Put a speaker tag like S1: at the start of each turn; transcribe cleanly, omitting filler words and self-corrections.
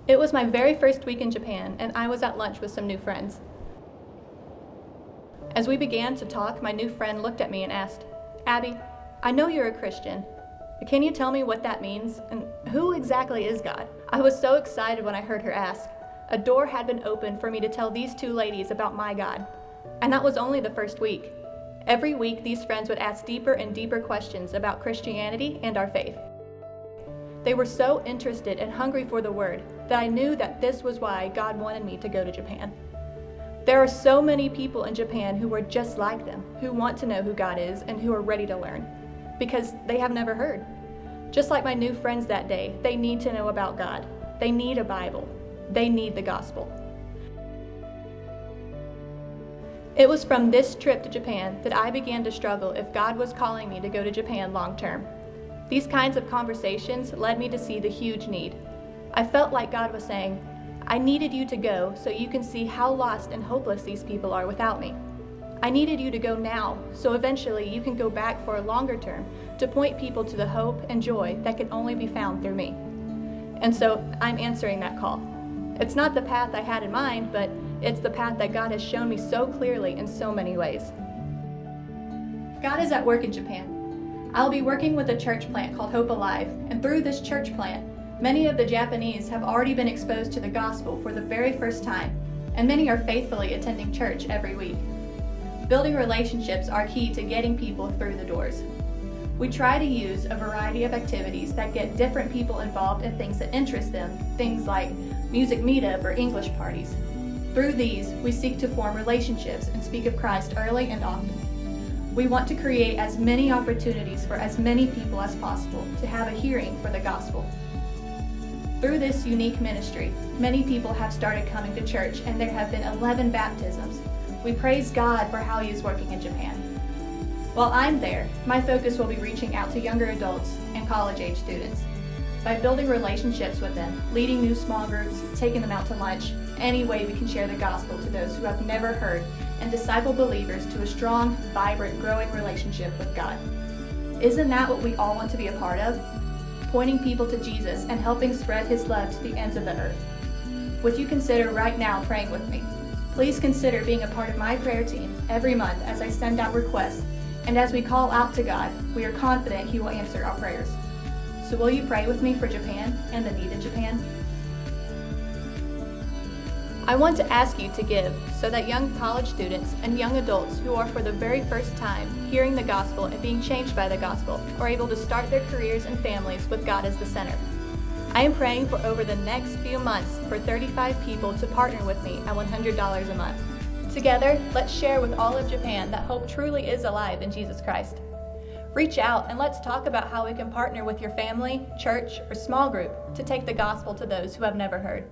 S1: It was my very first week in Japan, and I was at lunch with some new friends. As we began to talk, my new friend looked at me and asked, "Abby, I know you're a Christian, but can you tell me what that means? And who exactly is God?" I was so excited when I heard her ask. A door had been opened for me to tell these two ladies about my God. And that was only the first week. Every week, these friends would ask deeper and deeper questions about Christianity and our faith. They were so interested and hungry for the Word that I knew that this was why God wanted me to go to Japan. There are so many people in Japan who are just like them, who want to know who God is and who are ready to learn, because they have never heard. Just like my new friends that day, they need to know about God. They need a Bible. They need the gospel. It was from this trip to Japan that I began to struggle if God was calling me to go to Japan long term. These kinds of conversations led me to see the huge need. I felt like God was saying, "I needed you to go so you can see how lost and hopeless these people are without me. I needed you to go now so eventually you can go back for a longer term to point people to the hope and joy that can only be found through me." And so I'm answering that call. It's not the path I had in mind, but it's the path that God has shown me so clearly in so many ways. God is at work in Japan. I'll be working with a church plant called Hope Alive, and through this church plant, many of the Japanese have already been exposed to the gospel for the very first time, and many are faithfully attending church every week. Building relationships are key to getting people through the doors. We try to use a variety of activities that get different people involved in things that interest them, things like music meetup or English parties. Through these, we seek to form relationships and speak of Christ early and often. We want to create as many opportunities for as many people as possible to have a hearing for the gospel. Through this unique ministry, many people have started coming to church, and there have been 11 baptisms. We praise God for how He is working in Japan. While I'm there, my focus will be reaching out to younger adults and college-age students. By building relationships with them, leading new small groups, taking them out to lunch, any way we can share the gospel to those who have never heard, and disciple believers to a strong, vibrant, growing relationship with God. Isn't that what we all want to be a part of? Pointing people to Jesus and helping spread His love to the ends of the earth. Would you consider right now praying with me? Please consider being a part of my prayer team every month as I send out requests, and as we call out to God, we are confident He will answer our prayers. So will you pray with me for Japan and the need in Japan? I want to ask you to give so that young college students and young adults who are for the very first time hearing the gospel and being changed by the gospel are able to start their careers and families with God as the center. I am praying for over the next few months for 35 people to partner with me at $100 a month. Together, let's share with all of Japan that hope truly is alive in Jesus Christ. Reach out and let's talk about how we can partner with your family, church, or small group to take the gospel to those who have never heard.